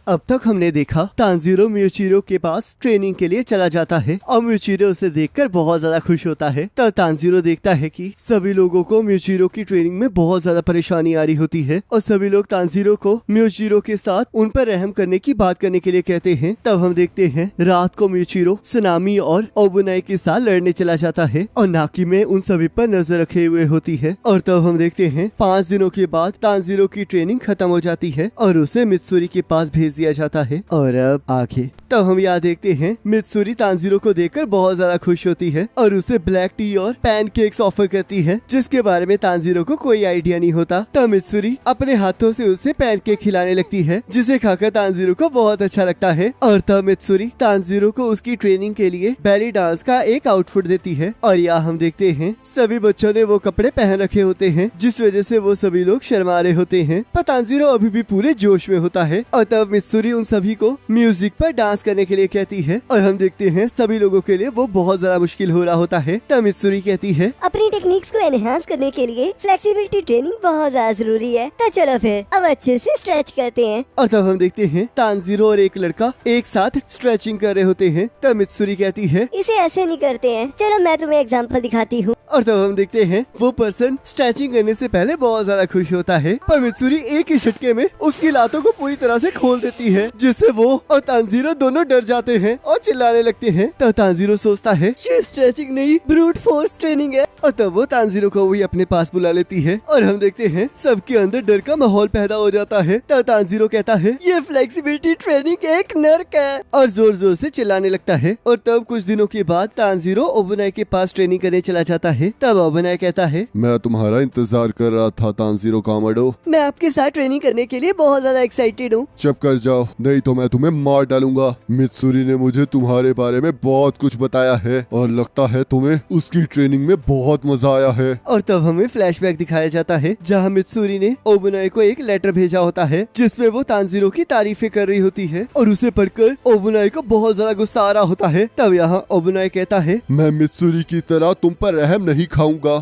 अब तक हमने देखा तांजीरो म्यूचिरो के पास ट्रेनिंग के लिए चला जाता है और म्यूचिरो उसे देखकर बहुत ज्यादा खुश होता है। तब तांजीरो देखता है कि सभी लोगों को म्यूचिरो की ट्रेनिंग में बहुत ज्यादा परेशानी आ रही होती है और सभी लोग तांजीरो को म्यूचिरो के साथ उन पर रहम करने की बात करने के लिए कहते हैं। तब हम देखते हैं रात को म्यूचिरो सनामी और ओबुनाई के साथ लड़ने चला जाता है और नाकी में उन सभी पर नजर रखे हुए होती है। और तब हम देखते हैं 5 दिनों के बाद तांजीरो की ट्रेनिंग खत्म हो जाती है और उसे मित्सुरी के पास भेज दिया जाता है। और अब आगे तब हम यहाँ देखते हैं मित्सुरी तांजीरो को देखकर बहुत ज्यादा खुश होती है और उसे ब्लैक टी और पैनकेक्स ऑफर करती है, जिसके बारे में तांजीरो को कोई आइडिया नहीं होता। तब मित्सुरी अपने हाथों से उसे पैनकेक खिलाने लगती है, जिसे खाकर तांजीरो को बहुत अच्छा लगता है। और तब मित्सुरी तांजीरो को उसकी ट्रेनिंग के लिए बैली डांस का एक आउटफिट देती है और यहाँ हम देखते हैं सभी बच्चों ने वो कपड़े पहन रखे होते हैं, जिस वजह से वो सभी लोग शर्मा रहे होते हैं। पर तांजीरो अभी भी पूरे जोश में होता है और तब मित्सुरी उन सभी को म्यूजिक पर डांस करने के लिए कहती है और हम देखते हैं सभी लोगों के लिए वो बहुत ज्यादा मुश्किल हो रहा होता है। तब मित्सुरी कहती है अपनी टेक्निक्स को एनहांस करने के लिए फ्लेक्सिबिलिटी ट्रेनिंग बहुत ज्यादा जरूरी है, तो चलो फिर अब अच्छे से स्ट्रेच करते हैं। और तब हम देखते हैं तांजीरो और एक लड़का एक साथ स्ट्रेचिंग कर रहे होते हैं। तब मित्सुरी कहती है इसे ऐसे नहीं करते हैं, चलो मैं तुम्हें एग्जाम्पल दिखाती हूँ। और तब हम देखते हैं वो पर्सन स्ट्रेचिंग करने से पहले बहुत ज्यादा खुश होता है, पर मित्सुरी एक ही झटके में उसकी लातों को पूरी तरह से खोल देती है, जिससे वो और तांजीरो दोनों डर जाते हैं और चिल्लाने लगते हैं। तब तांजीरो सोचता है ये स्ट्रेचिंग नहीं ब्रूट फोर्स ट्रेनिंग है, और तब वो तांजीरो को भी अपने पास बुला लेती है और हम देखते हैं सबके अंदर डर का माहौल पैदा हो जाता है। तब तांजीरो कहता है ये फ्लेक्सिबिलिटी ट्रेनिंग एक नर्क है और जोर जोर से चिल्लाने लगता है। और तब कुछ दिनों के बाद तांजीरो ओबुनाई के पास ट्रेनिंग करने चला जाता है। तब ओबुनाई कहता है मैं तुम्हारा इंतजार कर रहा था तांजीरो कामाडो, मैं आपके साथ ट्रेनिंग करने के लिए बहुत ज्यादा एक्साइटेड हूँ। चुप कर जाओ नहीं तो मैं तुम्हें मार डालूंगा। मित्सुरी ने मुझे तुम्हारे बारे में बहुत कुछ बताया है और लगता है तुम्हें उसकी ट्रेनिंग में बहुत मजा आया है। और तब हमें फ्लैशबैक दिखाया जाता है जहाँ मित्सुरी ने ओबुनाई को एक लेटर भेजा होता है, जिसमें वो तांजीरो की तारीफें कर रही होती है और उसे पढ़कर ओबुनाई को बहुत ज्यादा गुस्सा आ रहा होता है। तब यहाँ ओबुनाई कहता है मैं मित्सुरी की तरह तुम पर रहम नहीं खाऊंगा।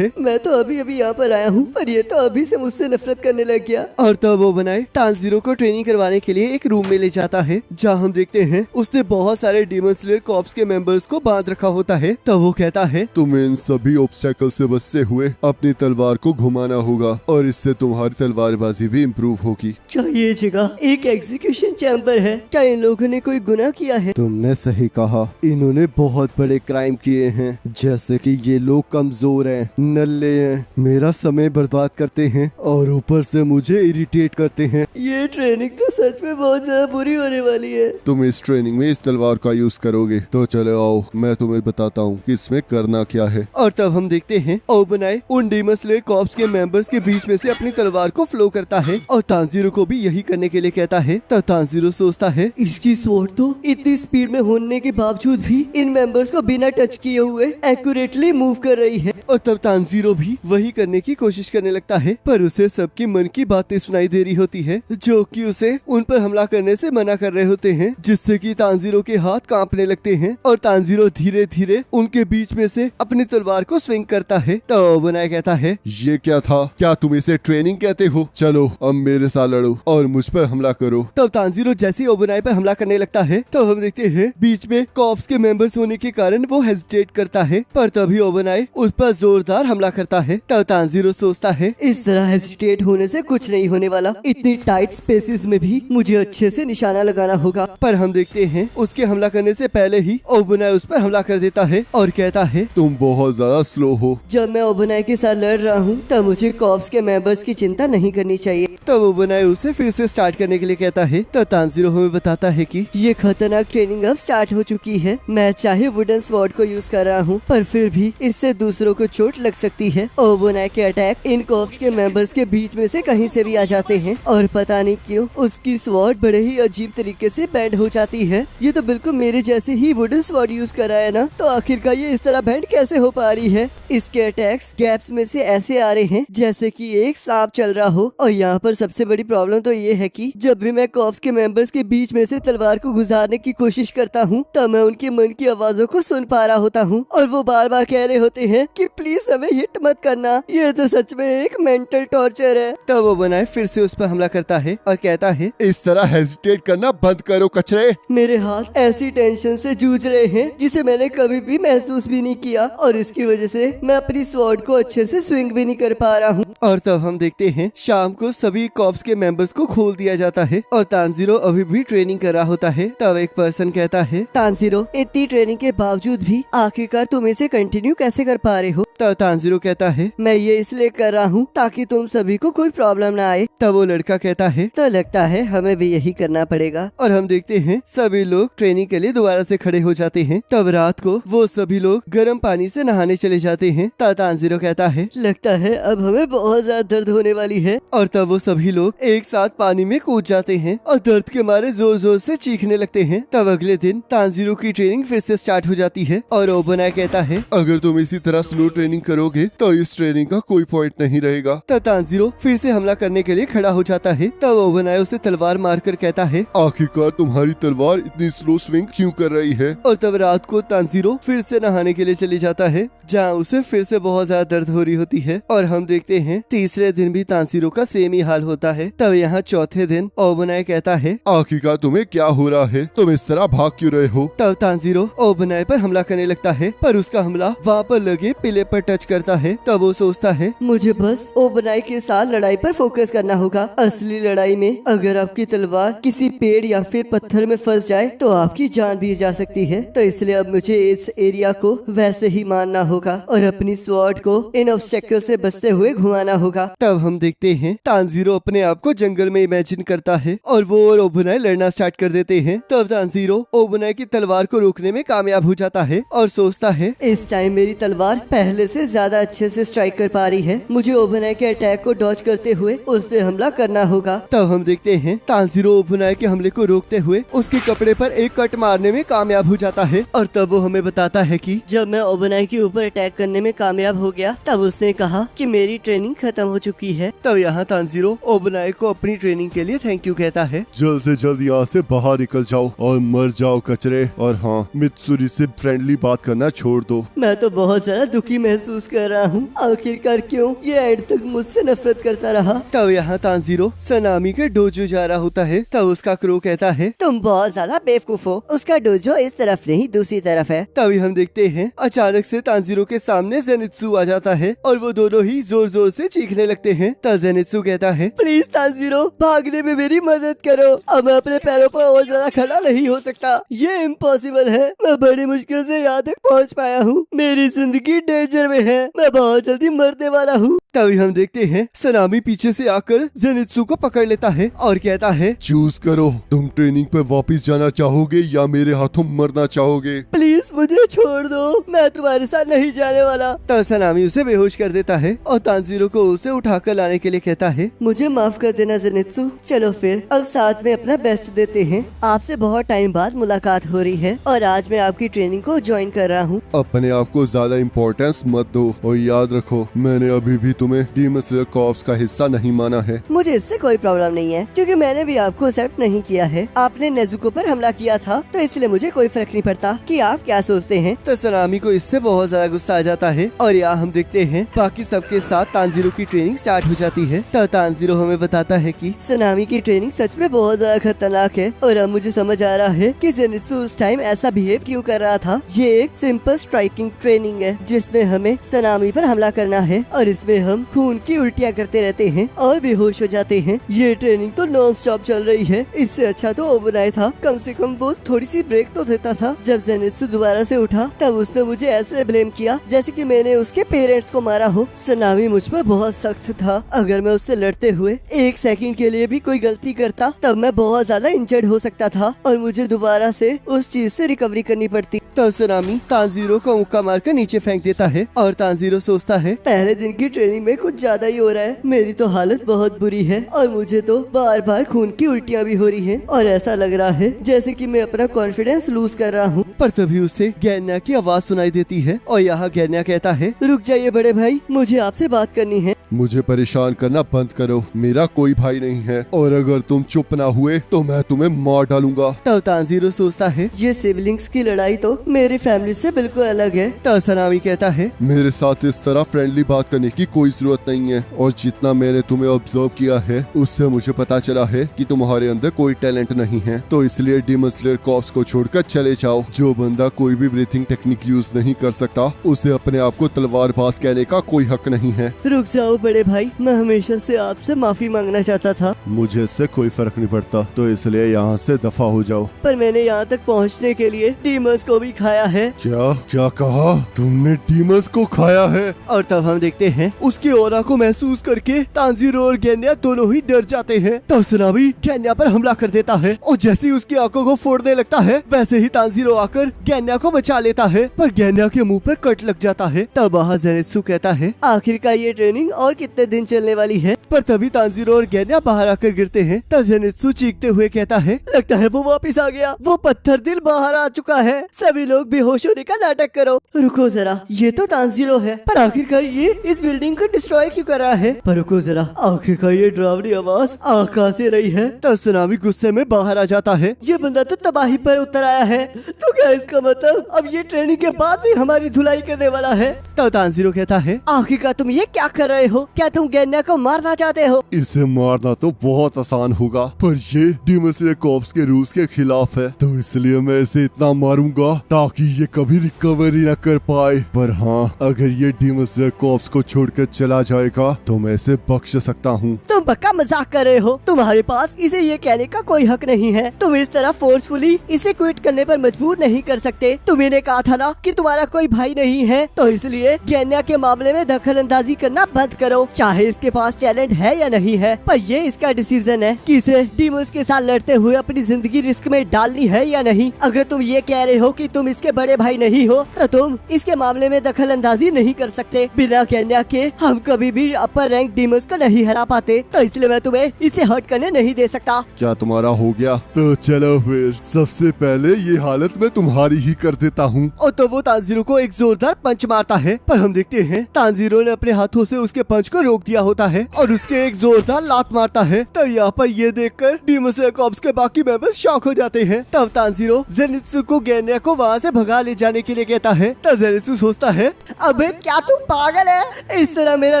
मैं तो अभी अभी यहाँ पर आया हूँ पर ये तो अभी से मुझसे नफरत करने लग गया। और तब ओबुनाई तांजीरो को ट्रेनिंग करवाने के लिए एक रूम में ले जाता है, जहाँ हम देखते हैं उसने बहुत सारे डीमन स्लेयर कॉर्प्स के मेंबर्स को बांध रखा होता है। तब वो कहता है तुम्हें इन सभी ऑब्स्टेकल से बचते हुए अपनी तलवार को घुमाना होगा और इससे तुम्हारी तलवारबाजी भी इम्प्रूव होगी। क्या ये जगह एक एग्जीक्यूशन चैम्बर है? क्या इन लोगों ने कोई गुनाह किया है? तुमने सही कहा, इन्होंने बहुत बड़े क्राइम किए हैं, जैसे कि ये लोग कमजोर हैं, नल्ले हैं, मेरा समय बर्बाद करते हैं और ऊपर से मुझे इरिटेट करते हैं। ये ट्रेनिंग तो सच में बहुत ज्यादा बुरी होने वाली है। तुम इस ट्रेनिंग में इस तलवार का यूज करोगे तो चले आओ मैं तुम्हें बताता हूँ कि इसमें करना क्या है। और तब हम देखते हैं ओबुनाई उन डीमन स्लेयर कॉर्प्स के मेंबर्स के बीच में से अपनी तलवार को फ्लो करता है और तांजीरो को भी यही करने के लिए कहता है। तब तांजीरो सोचता है इसकी स्वॉर्ड तो इतनी स्पीड में होने के बावजूद भी इन मेंबर्स को बिना टच किए हुए एक्यूरेटली मूव कर रही है। और तब तांजीरो भी वही करने की कोशिश करने लगता है, पर उसे सबकी मन की बातें सुनाई दे रही होती है, जो कि उसे उन पर हमला करने से मना कर रहे होते हैं, जिससे कि तांजीरो के हाथ कांपने लगते हैं और तांजीरो धीरे धीरे उनके बीच में से अपनी तलवार को स्विंग करता है। तो ओबुनाई कहता है ये क्या था? क्या तुम इसे ट्रेनिंग कहते हो? चलो अब मेरे साथ लड़ो और मुझ पर हमला करो। तब तांजीरो जैसे ही ओबुनाई पर हमला करने लगता है, तो हम देखते हैं बीच में कॉर्प्स के मेंबर्स होने के कारण वो हेजिटेट करता है, पर तभी ओबुनाई उस पर जोरदार हमला करता है। तब तांजीरो सोचता है इस तरह हेजिटेट होने से कुछ नहीं होने वाला, इतनी टाइट स्पेसेस में भी मुझे अच्छे से निशाना लगाना होगा। पर हम देखते हैं उसके हमला करने से पहले ही ओबुनाई उस पर हमला कर देता है और कहता है तुम बहुत ज्यादा स्लो हो। जब मैं ओबुनाई के साथ लड़ रहा हूँ तब मुझे कॉर्प्स के मेंबर्स की चिंता नहीं करनी चाहिए। तब ओबुनाई उसे फिर से स्टार्ट करने के लिए कहता है। तो तांजीरो हमें बताता है कि ये खतरनाक ट्रेनिंग अब स्टार्ट हो चुकी है। मैं चाहे वुडन स्वॉर्ड को यूज कर रहा हूँ, पर फिर भी इससे दूसरों को चोट लग सकती है। ओबुनाई के अटैक इन कॉर्प्स के मेंबर्स के बीच में से कहीं से भी आ जाते हैं और पता नहीं क्यों उसकी स्वॉर्ड बड़े ही अजीब तरीके से बेंड हो जाती है। ये तो बिल्कुल मेरे जैसे ही वुडन स्वॉर्ड यूज कर रहा है ना, तो आखिरकार ये इस तरह बेंड कैसे हो पा रही है। इसके अटैक्स गैप्स में से ऐसे आ रहे हैं जैसे कि एक सांप चल रहा हो। और यहाँ पर सबसे बड़ी प्रॉब्लम तो ये है कि जब भी मैं कॉप्स के मेंबर्स के बीच में से तलवार को गुजारने की कोशिश करता हूँ, तब मैं उनके मन की आवाजों को सुन पा रहा होता हूँ और वो बार बार कह रहे होते हैं कि प्लीज हमें हिट मत करना। ये तो सच में एक मेंटल टॉर्चर है। तब वो बनाए फिर से उस पर हमला करता है और कहता है, इस तरह हेजिटेट करना बंद करो कचरे। मेरे हाथ ऐसी टेंशन से जूझ रहे हैं जिसे मैंने कभी भी महसूस भी नहीं किया और इसकी वजह से मैं अपनी स्वॉर्ड को अच्छे से स्विंग भी नहीं कर पा रहा हूँ। और तब हम देखते हैं शाम को सभी कॉप्स के मेंबर्स को खोल दिया जाता है और तानजीरो अभी भी ट्रेनिंग कर रहा होता है। तब एक पर्सन कहता है, तानजीरो इतनी ट्रेनिंग के बावजूद भी आखिरकार तुम इसे कंटिन्यू कैसे कर पा रहे हो। तब तानजीरो कहता है, मैं ये इसलिए कर रहा हूँ ताकि तुम सभी को कोई प्रॉब्लम ना आए। तब वो लड़का कहता है, तो लगता है हमें भी यही करना पड़ेगा। और हम देखते हैं सभी लोग ट्रेनिंग के लिए दोबारा से खड़े हो जाते हैं। तब रात को वो सभी लोग गर्म पानी से नहाने चले जाते हैं। तब तानजीरो कहता है, लगता है अब हमें बहुत ज्यादा दर्द होने वाली है। और तब वो सभी लोग एक साथ पानी में कूद जाते हैं और दर्द के मारे जोर जोर से चीखने लगते हैं। तब अगले दिन तानजीरो की ट्रेनिंग फिर से स्टार्ट हो जाती है और ओबनाई कहता है, अगर तुम इसी तरह स्लो ट्रेनिंग करोगे तो इस ट्रेनिंग का कोई पॉइंट नहीं रहेगा। तब तानजीरो फिर से हमला करने के लिए खड़ा हो जाता है। तब ओबनाई उसे तलवार मारकर कहता है, आखिरकार तुम्हारी तलवार इतनी स्लो स्विंग क्यों कर रही है। और तब रात को तानजीरो फिर से नहाने के लिए चली जाता है जहाँ उसे फिर से बहुत ज्यादा दर्द हो रही होती है। और हम देखते हैं तीसरे दिन भी तानजीरो का सेम ही हाल होता है। तब यहाँ चौथे दिन ओबनाई कहता है, आखिरकार तुम्हें क्या हो रहा है, तुम इस तरह भाग क्यों रहे हो। तब तानजीरो ओबनाई पर हमला करने लगता है पर उसका हमला वहाँ पर लगे पिले पर टच करता है। तब वो सोचता है, मुझे बस ओबनाई के साथ लड़ाई पर फोकस करना होगा। असली लड़ाई में अगर आपकी तलवार किसी पेड़ या फिर पत्थर में फंस जाए तो आपकी जान भी जा सकती है। तो इसलिए अब मुझे इस एरिया को वैसे ही मानना होगा और अपनी स्वॉर्ड को इन ऑब्स्टेकल से बचते हुए घुमाना होगा। तब हम देखते हैं तानजीरो अपने आप को जंगल में इमेजिन करता है और वो और ओबनाई लड़ना स्टार्ट कर देते हैं। तब तानजीरो ओबनाई की तलवार को रोकने में कामयाब हो जाता है और सोचता है, इस टाइम मेरी तलवार पहले से ज्यादा अच्छे से स्ट्राइक कर पा रही है। मुझे ओबनाई के अटैक को डॉज करते हुए उस पे हमला करना होगा। तब हम देखते हैं तानजीरो ओबनाई के हमले को रोकते हुए उसके कपड़े पर एक कट मारने में कामयाब हो जाता है। और तब वो हमें बताता है कि जब मैं ओबनाई के ऊपर अटैक करने में कामयाब हो गया तब उसने कहा कि मेरी ट्रेनिंग खत्म हो चुकी है। तब यहाँ तानजीरो ओबनाई को अपनी ट्रेनिंग के लिए थैंक यू कहता है। जल्द से जल्द यहाँ से बाहर निकल जाओ और मर जाओ कचरे। और हाँ, मित्सुरी से फ्रेंडली बात करना छोड़ दो। मैं तो बहुत ज्यादा दुखी महसूस कर रहा हूँ। आखिरकार क्यों ये एंड तक मुझसे नफरत करता रहा। तब यहाँ तानजीरो सनामी के डोजो जा रहा होता है। तब उसका क्रू कहता है, तुम बहुत ज्यादा बेवकूफ हो, उसका डोजो इस तरफ नहीं दूसरी तरफ है। तभी हम देखते हैं अचानक से तानजीरो के सामने जेनित्सु आ जाता है और वो दोनों ही जोर जोर से चीखने लगते हैं। तब जेनित्सु कहता है, प्लीज तानजीरो भागने में मेरी मदद करो। अब मैं अपने पैरों पर और ज्यादा खड़ा नहीं हो सकता, ये इम्पॉसिबल है। मैं बड़ी मुश्किल से यहाँ तक पहुँच पाया हूँ, मेरी जिंदगी डेंजर में है, मैं बहुत जल्दी मरने वाला हूँ। तभी हम देखते हैं सनामी पीछे से आकर जेनित्सु को पकड़ लेता है और कहता है, चूज करो, तुम ट्रेनिंग पर वापस जाना चाहोगे या मेरे हाथों मरना चाहोगे। प्लीज मुझे छोड़ दो, मैं तुम्हारे साथ नहीं जाने वाला। तब सनामी उसे बेहोश कर देता है और तानजीरो को उसे उठाकर लाने के लिए कहता है, मुझे माफ कर देना जेनित्सु, चलो फिर अब साथ में अपना बेस्ट देते हैं। आपसे बहुत टाइम बाद मुलाकात हो रही है और आज मैं आपकी ट्रेनिंग को ज्वाइन कर रहा हूँ। अपने आप को ज्यादा इम्पोर्टेंस मत दो और याद रखो, मैंने अभी भी तुम्हें डीमन स्लेयर कॉर्प्स का हिस्सा नहीं माना है। मुझे इससे कोई प्रॉब्लम नहीं है क्योंकि मैंने भी आपको एक्सेप्ट नहीं किया है। आपने नेजुको पर हमला किया था तो इसलिए मुझे कोई फर्क नहीं पड़ता कि आप क्या सोचते हैं। तो सनामी को इससे बहुत ज्यादा गुस्सा आ जाता है और यहाँ हम देखते हैं बाकी सबके साथ तानजीरो की ट्रेनिंग स्टार्ट हो जाती है। तो तानजीरो हमें बताता है कि सनामी की ट्रेनिंग सच में बहुत ज्यादा खतरनाक है और अब मुझे समझ आ रहा है कि जेनित्सु उस टाइम ऐसा बिहेव क्यों कर रहा था। ये एक सिंपल स्ट्राइकिंग ट्रेनिंग है जिसमें हमें सनामी पर हमला करना है और इसमें हम खून की उल्टियाँ करते रहते हैं और बेहोश हो जाते हैं। ये ट्रेनिंग तो नॉन स्टॉप चल रही है, इससे अच्छा तो ओबनाई था, कम से कम वो थोड़ी सी ब्रेक तो देता था। जब जेनित्सु दोबारा से उठा तब उसने मुझे ऐसे ब्लेम किया जैसे कि मैंने उसके पेरेंट्स को मारा हो। सनामी मुझ पर बहुत सख्त था, अगर मैं उससे लड़ते हुए एक सेकंड के लिए भी कोई गलती करता तब मैं बहुत ज्यादा इंजर्ड हो सकता था और मुझे दोबारा से उस चीज से रिकवरी करनी पड़ती। तब सुनामी तांजीरो को मुक्का मारकर नीचे फेंक देता है और तांजीरो सोचता है, पहले दिन की ट्रेनिंग में कुछ ज्यादा ही हो रहा है। मेरी तो हालत बहुत बुरी है और मुझे तो बार बार खून की उल्टियाँ भी हो रही हैं और ऐसा लग रहा है जैसे कि मैं अपना कॉन्फिडेंस लूज कर रहा हूँ। पर तभी उसे गैन्या की आवाज सुनाई देती है और यहाँ गैन्या कहता है, रुक जाइए बड़े भाई, मुझे आपसे बात करनी है। मुझे परेशान करना बंद करो, मेरा कोई भाई नहीं है और अगर तुम चुप ना हुए तो मैं तुम्हें मार डालूंगा। तब तांजीरो सोचता है, ये सिबलिंग्स की लड़ाई तो मेरी फैमिली से बिल्कुल अलग है। तब सुनामी कहता है, मेरे साथ इस तरह फ्रेंडली बात करने की कोई जरूरत नहीं है और जितना मैंने तुम्हें ऑब्जर्व किया है उससे मुझे पता चला है कि तुम्हारे अंदर कोई टैलेंट नहीं है, तो इसलिए डीमन स्लेयर कॉर्प्स को छोड़कर चले जाओ। जो बंदा कोई भी ब्रीथिंग टेक्निक यूज नहीं कर सकता उसे अपने आप को तलवारबाज कहने का कोई हक नहीं है। रुक जाओ बड़े भाई, मैं हमेशा से आपसे माफी मांगना चाहता था। मुझे इससे कोई फर्क नहीं पड़ता, तो इसलिए यहाँ से दफा हो जाओ। पर मैंने यहाँ तक पहुँचने के लिए डीमंस को भी खाया है। क्या क्या कहा तुमने? डीमंस को खाया है? और तब हम देखते हैं उसकी ऑरा को महसूस करके तांजीरो और गैन्या दोनों ही डर जाते हैं। तब सुनामी गैन्या पर हमला कर देता है और जैसे ही उसकी आंखों को फोड़ने लगता है वैसे ही तांजीरो आकर गैन्या को बचा लेता है, पर गैन्या के मुंह पर कट लग जाता है। तब वहाँ जेनित्सु कहता है, आखिरकार ये ट्रेनिंग और कितने दिन चलने वाली है? पर तभी तांजीरो और गैन्या बाहर आकर गिरते हैं। तब जेनित्सु चीखते हुए कहता है, लगता है वो वापिस आ गया, वो पत्थर दिल बाहर आ चुका है। सभी लोग बेहोश होने का नाटक करो। रुको जरा, ये तो तांजीरो है, पर आखिरकार ये इस बिल्डिंग को डिस्ट्रॉय क्यों कर रहा है? पर रुको जरा, आखिरकार ये डरावनी आवाज कहाँ से रही है? तब सुनामी गुस्से में बाहर आ जाता है। ये बंदा तो तबाही पर उतर आया है, तो क्या इसका मतलब अब ये ट्रेनिंग के बाद भी हमारी धुलाई करने वाला है? तब तांजीरो कहता है, आखिरकार तुम ये क्या कर रहे हो? क्या तुम गैन्या को मारना चाहते हो? इसे मारना तो बहुत आसान होगा, पर ये डीमन स्लेयर कॉर्प्स के रूल्स के खिलाफ है, तो इसलिए मैं इसे इतना मारूंगा ताकि ये कभी रिकवरी न कर पाए। पर हाँ, अगर ये डीमन स्लेयर कॉर्प्स को छोड़कर चला जाएगा तो मैं इसे बख्श सकता हूँ। तुम पक्का मजाक कर रहे हो? तुम्हारे पास इसे ये कहने का कोई हक नहीं है। तुम इस तरह फोर्सफुली इसे क्विट करने पर मजबूर नहीं कर सकते। तुमने कहा था ना कि तुम्हारा कोई भाई नहीं है, तो इसलिए गैन्या के मामले में दखल अंदाजी करना बंद करो। चाहे इसके पास टैलेंट है या नहीं है, पर ये इसका डिसीजन है कि इसे डीमंस के साथ लड़ते हुए अपनी जिंदगी रिस्क में डालनी है या नहीं। अगर तुम ये कह रहे हो कि तुम इसके बड़े भाई नहीं हो, तो तुम इसके मामले में दखल अंदाजी नहीं कर सकते। बिना गैन्या के हम कभी भी अपर रैंक डीमंस को नहीं हरा पाते, तो इसलिए मैं तुम्हें इसे हर्ट करने नहीं दे सकता। क्या तुम्हारा हो गया? तो चलो फिर, सबसे पहले ये हालत मैं तुम्हारी ही कर देता हूँ। और तो वो तांजीरो को एक जोरदार पंच मारता है, पर हम देखते हैं तांजीरो ने अपने हाथों से उसके पंच को रोक दिया होता है और उसके एक जोरदार लात मारता है। तब यहाँ पर ये देखकर डीमन स्लेयर कॉर्प्स के बाकी मेंबर्स शॉक हो जाते हैं। तब तांजीरो जेनित्सु को गैन्या को वहाँ से भगा ले जाने के लिए कहता है। तब जेनित्सु सोचता है, अबे क्या तुम पागल है? इस तरह मेरा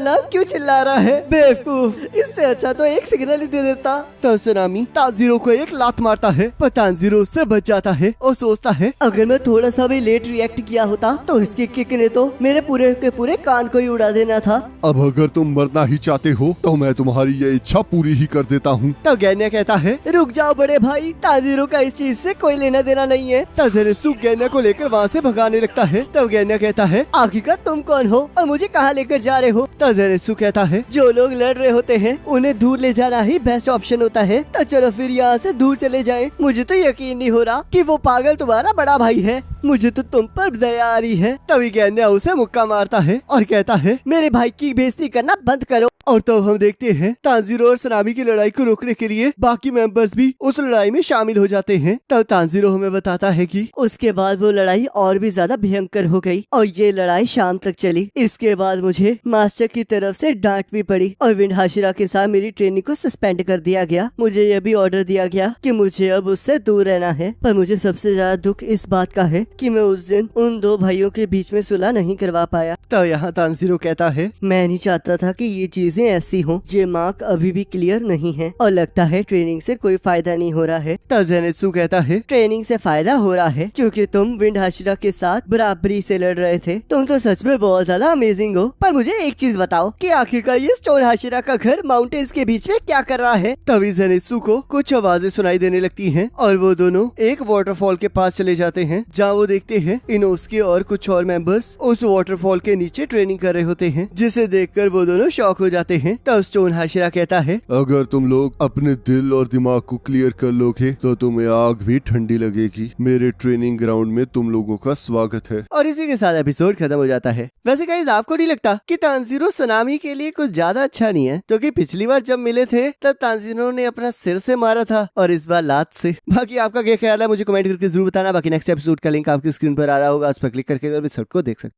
नाम क्यों चिल्ला रहा है? बेवकूफ, इससे अच्छा तो एक सिग्नल ही दे देता। तब सुनामी तांजीरो को एक लात मारता है, पर तांजीरो उससे बच जाता है और सोचता है, अगर मैं थोड़ा सा भी लेट रिएक्ट किया होता तो इसके किक ने तो मेरे पूरे के पूरे कान को ही उड़ा देना था। अब अगर तुम मरना ही चाहते हो तो मैं तुम्हारी ये इच्छा पूरी ही कर देता हूँ। तब गैन्या कहता है, रुक जाओ बड़े भाई, तांजीरो का इस चीज से कोई लेना देना नहीं है। तब जेनित्सु गैन्या को लेकर वहाँ से भगाने लगता है। तब गैन्या कहता है, आखिरकार तुम कौन हो और मुझे कहाँ लेकर जा रहे हो? तब जेनित्सु कहता है, जो लोग लड़ रहे होते हैं उन्हें दूर ले जाना ही बेस्ट ऑप्शन होता है, तो चलो फिर यहाँ से दूर चले जाएं। मुझे तो यकीन नहीं हो रहा कि वो पागल तुम्हारा बड़ा भाई है। मुझे तो तुम पर दया आ रही है। तभी गैन्या उसे मुक्का मारता है और कहता है, मेरे भाई की बेइज्जती करना बंद करो। और तब हम देखते हैं तांजीरो और सुनामी की लड़ाई को रोकने के लिए बाकी मेंबर्स भी उस लड़ाई में शामिल हो जाते हैं। तब तांजीरो हमें बताता है कि उसके बाद वो लड़ाई और भी ज्यादा भयंकर हो गई और ये लड़ाई शाम तक चली। इसके बाद मुझे मास्टर की तरफ से डांट भी पड़ी और विंड हाशिरा के साथ मेरी ट्रेनिंग को सस्पेंड कर दिया गया। मुझे यह भी ऑर्डर दिया गया कि मुझे अब उससे दूर रहना है। पर मुझे सबसे ज्यादा दुख इस बात का है कि मैं उस दिन उन दो भाइयों के बीच में सुलह नहीं करवा पाया। तब यहाँ तांजीरो कहता है, मैं नहीं चाहता था कि ये चीजें ऐसी हों। ये मार्क अभी भी क्लियर नहीं है और लगता है ट्रेनिंग से कोई फायदा नहीं हो रहा है। तब जेनित्सु कहता है, ट्रेनिंग से फायदा हो रहा है क्योंकि तुम विंड हाशिरा के साथ बराबरी से लड़ रहे थे। तुम तो सच में बहुत ज्यादा अमेजिंग हो। पर मुझे एक चीज बताओ कि आखिरकार ये स्टोन हाशिरा का घर माउंटेन्स के बीच में क्या कर रहा है? तभी जेनित्सु को कुछ आवाजें सुनाई देने लगती हैं और वो दोनों एक वाटरफॉल के पास चले जाते हैं, जहाँ वो देखते हैं इनोस्की और कुछ और मेंबर्स उस वाटरफॉल के नीचे ट्रेनिंग कर रहे होते हैं, जिसे देखकर वो दोनों शॉक हो जाते हैं। तो स्टोन हाशिरा कहता है, अगर तुम लोग अपने दिल और दिमाग को क्लियर कर लोगे तो तुम्हें आग भी ठंडी लगेगी। मेरे ट्रेनिंग ग्राउंड में तुम लोगों का स्वागत है। और इसी के साथ एपिसोड खत्म हो जाता है। वैसे गाइस, आपको नहीं लगता कि तांजीरो सनामी के लिए कुछ ज्यादा अच्छा नहीं है? क्योंकि पिछली बार जब मिले थे तब तांजीरो ने अपना सिर से मारा था और इस बार लात से। बाकी आपका क्या ख्याल है मुझे कमेंट करके जरूर बताना। बाकी नेक्स्ट एपिसोड का लिंक आपकी स्क्रीन पर आ रहा होगा, उस पर क्लिक करके एपिसोड को देख सकते।